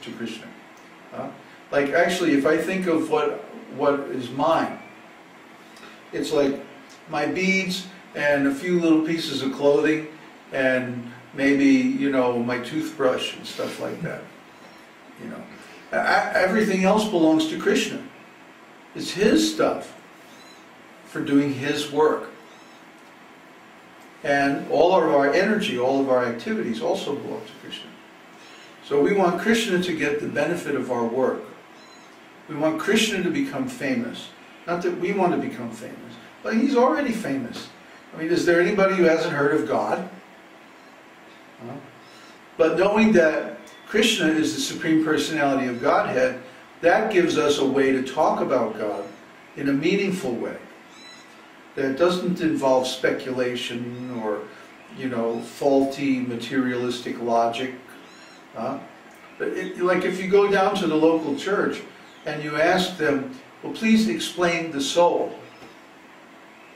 to Krishna. Like actually, if I think of what is mine, it's like my beads and a few little pieces of clothing and maybe, you know, my toothbrush and stuff like that. You know, everything else belongs to Krishna. It's his stuff for doing his work. And all of our energy, all of our activities also belong to Krishna. So we want Krishna to get the benefit of our work. We want Krishna to become famous. Not that we want to become famous, but he's already famous. I mean, is there anybody who hasn't heard of God? But knowing that Krishna is the Supreme Personality of Godhead, that gives us a way to talk about God in a meaningful way. That doesn't involve speculation or, you know, faulty materialistic logic. But like if you go down to the local church and you ask them, well, please explain the soul.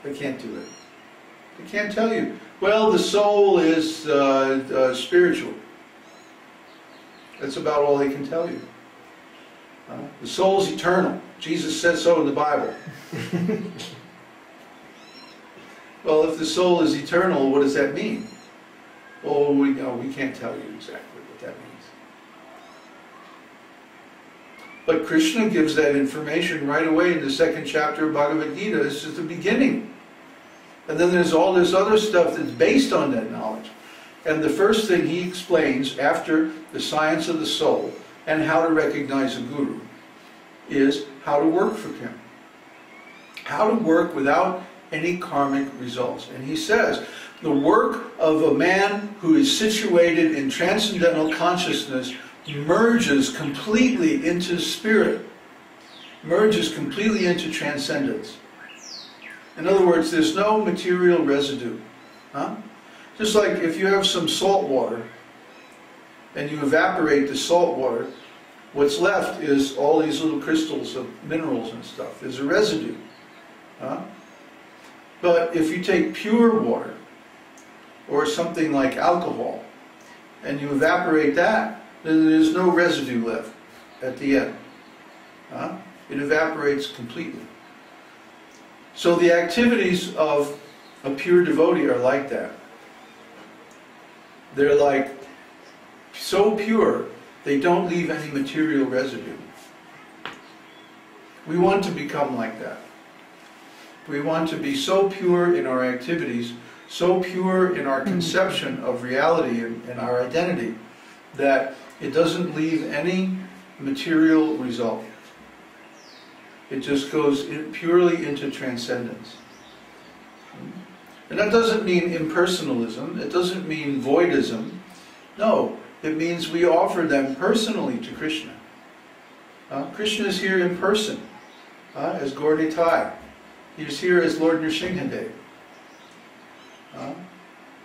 They can't do it. They can't tell you. Well, the soul is spiritual. That's about all they can tell you. The soul's eternal. Jesus said so in the Bible. Well, if the soul is eternal, what does that mean? Well, we can't tell you exactly what that means. But Krishna gives that information right away in the 2nd chapter of Bhagavad Gita. This is the beginning. And then there's all this other stuff that's based on that knowledge. And the first thing he explains after the science of the soul and how to recognize a guru is how to work for him. How to work without any karmic results. And he says, the work of a man who is situated in transcendental consciousness merges completely into spirit, merges completely into transcendence. In other words, there's no material residue. Just like if you have some salt water and you evaporate the salt water, what's left is all these little crystals of minerals and stuff. There's a residue. But if you take pure water or something like alcohol and you evaporate that, then there's no residue left at the end. It evaporates completely. So the activities of a pure devotee are like that. They're like so pure, they don't leave any material residue. We want to become like that. We want to be so pure in our activities, so pure in our conception of reality and our identity, that it doesn't leave any material result. It just goes purely into transcendence. And that doesn't mean impersonalism, it doesn't mean voidism. No, it means we offer them personally to Krishna. Krishna is here in person, as Gaur Nitai. He's here as Lord Nrsimhadev.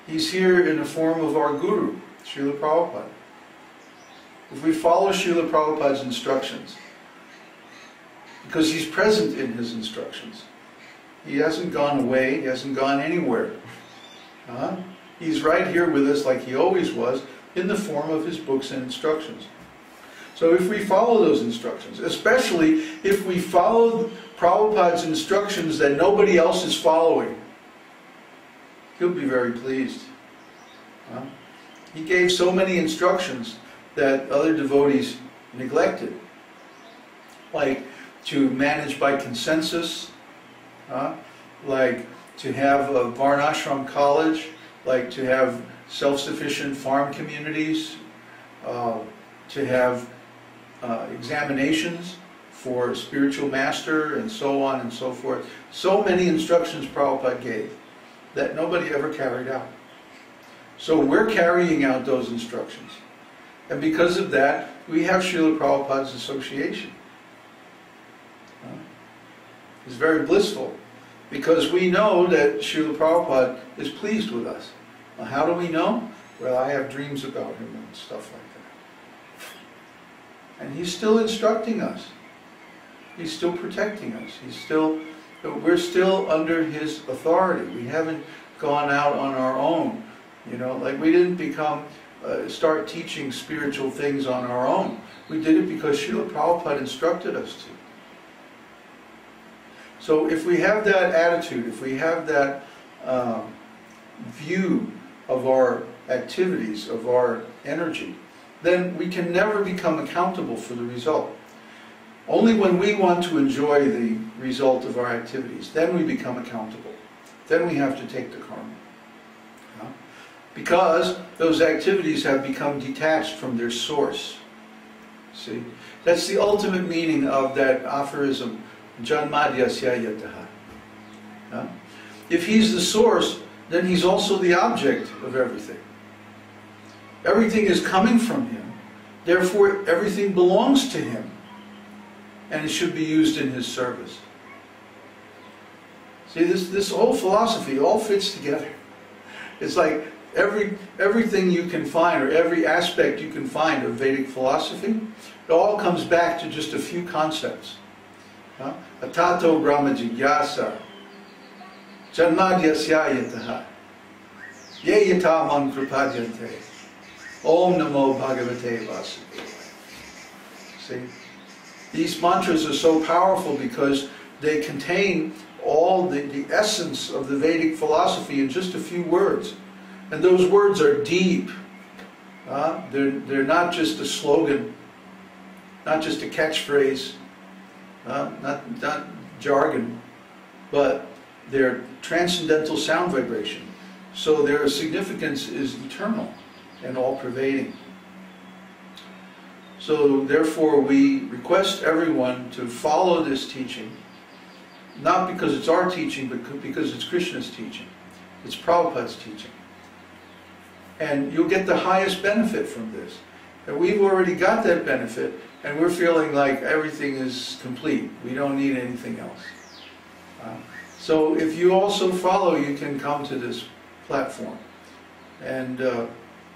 He's here in the form of our Guru, Srila Prabhupada. If we follow Srila Prabhupada's instructions, because he's present in his instructions. He hasn't gone away, he hasn't gone anywhere. He's right here with us like he always was, in the form of his books and instructions. So if we follow those instructions, especially if we follow Prabhupada's instructions that nobody else is following, he'll be very pleased. He gave so many instructions that other devotees neglected. Like to manage by consensus, like to have a Varnashram college, like to have self-sufficient farm communities, to have examinations for spiritual master, and so on and so forth. So many instructions Prabhupada gave that nobody ever carried out. So we're carrying out those instructions. And because of that, we have Srila Prabhupada's association. It's very blissful, because we know that Srila Prabhupada is pleased with us. Well, how do we know? Well, I have dreams about him and stuff like that. And he's still instructing us. He's still protecting us. We're still under his authority. We haven't gone out on our own. You know, like we didn't become start teaching spiritual things on our own. We did it because Srila Prabhupada instructed us to. So if we have that attitude, if we have that view of our activities, of our energy, then we can never become accountable for the result. Only when we want to enjoy the result of our activities, then we become accountable. Then we have to take the karma. Because those activities have become detached from their source. See? That's the ultimate meaning of that aphorism, Janmadhyasya yataha. If he's the source, then he's also the object of everything. Everything is coming from him, therefore everything belongs to him, and it should be used in his service. See, this whole philosophy all fits together. It's like everything you can find, or every aspect you can find of Vedic philosophy, it all comes back to just a few concepts. Atato Brahma Jigyasa, Janmadhyasya yataha, Ye yata man prapadyante, Om Namo Bhagavate Vasudevaya. See? These mantras are so powerful because they contain all the essence of the Vedic philosophy in just a few words. And those words are deep. They're not just a slogan, not just a catchphrase, not jargon, but they're transcendental sound vibration. So their significance is eternal and all-pervading. So therefore we request everyone to follow this teaching, not because it's our teaching, but because it's Krishna's teaching. It's Prabhupada's teaching. And you'll get the highest benefit from this. And we've already got that benefit, and we're feeling like everything is complete. We don't need anything else. So if you also follow, you can come to this platform. And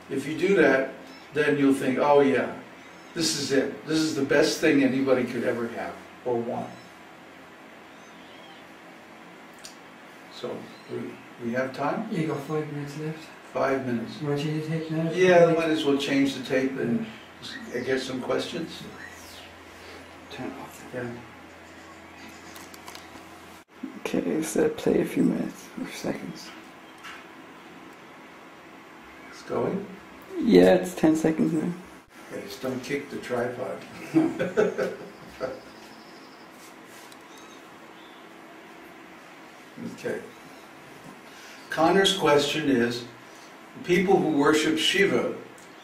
if you do that, then you'll think, oh yeah, this is it. This is the best thing anybody could ever have or want. So, we have time? You got 5 minutes left. 5 minutes. You want you to take now? Yeah, I might as well change the tape and get some questions. Turn it off. Yeah. Okay, so play a few minutes, a few seconds. It's going? Yeah, it's 10 seconds now. Okay, just don't kick the tripod. Okay. Connor's question is, people who worship Shiva,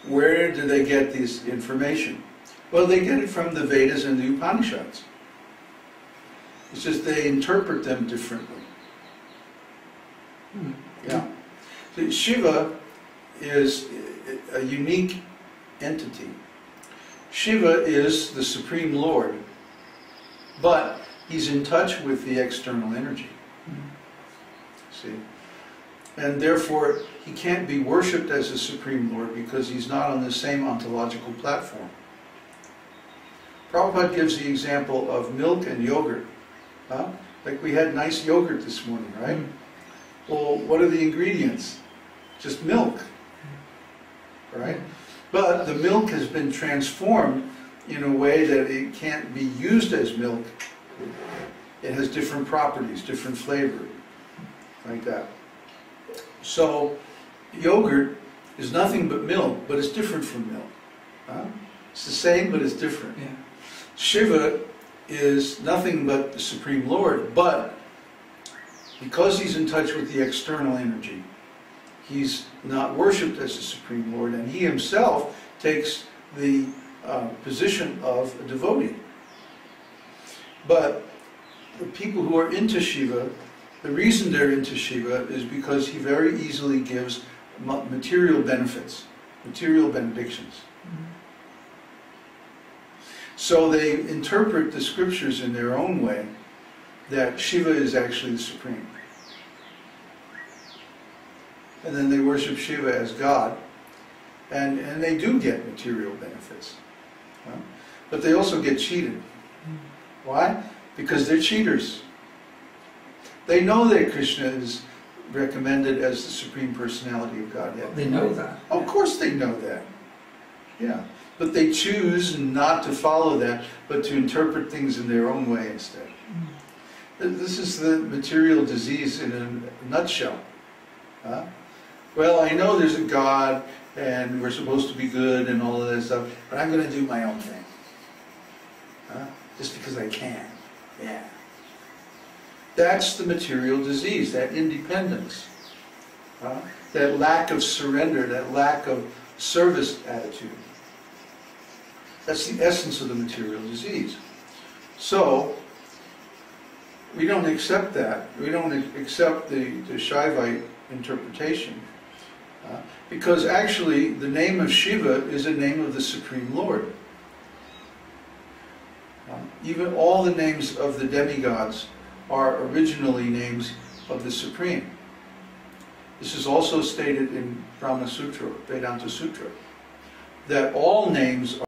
where do they get this information? Well, they get it from the Vedas and the Upanishads. It's just they interpret them differently. Yeah. So Shiva is a unique entity. Shiva is the Supreme Lord, but he's in touch with the external energy. See? And therefore, he can't be worshipped as a Supreme Lord because he's not on the same ontological platform. Prabhupada gives the example of milk and yogurt. Like we had nice yogurt this morning, right? Well, what are the ingredients? Just milk, right? But the milk has been transformed in a way that it can't be used as milk. It has different properties, different flavor, like that. So yogurt is nothing but milk, but it's different from milk. It's the same, but it's different. Yeah. Shiva is nothing but the Supreme Lord, but because he's in touch with the external energy, he's not worshipped as the Supreme Lord, and he himself takes the position of a devotee. But the people who are into Shiva, the reason they're into Shiva is because he very easily gives material benefits, material benedictions. So they interpret the scriptures in their own way, that Shiva is actually the Supreme. And then they worship Shiva as God, and they do get material benefits. But they also get cheated. Why? Because they're cheaters. They know that Krishna is recommended as the Supreme Personality of Godhead. They know that. Of course they know that. Yeah. But they choose not to follow that, but to interpret things in their own way instead. This is the material disease in a nutshell. Well, I know there's a God, and we're supposed to be good and all of that stuff, but I'm going to do my own thing. Just because I can. Yeah. That's the material disease, that independence. That lack of surrender, that lack of service attitude. That's the essence of the material disease. So, we don't accept that. We don't accept the Shaivite interpretation. Because actually, the name of Shiva is a name of the Supreme Lord. Even all the names of the demigods are originally names of the Supreme. This is also stated in Brahma Sutra, Vedanta Sutra, that all names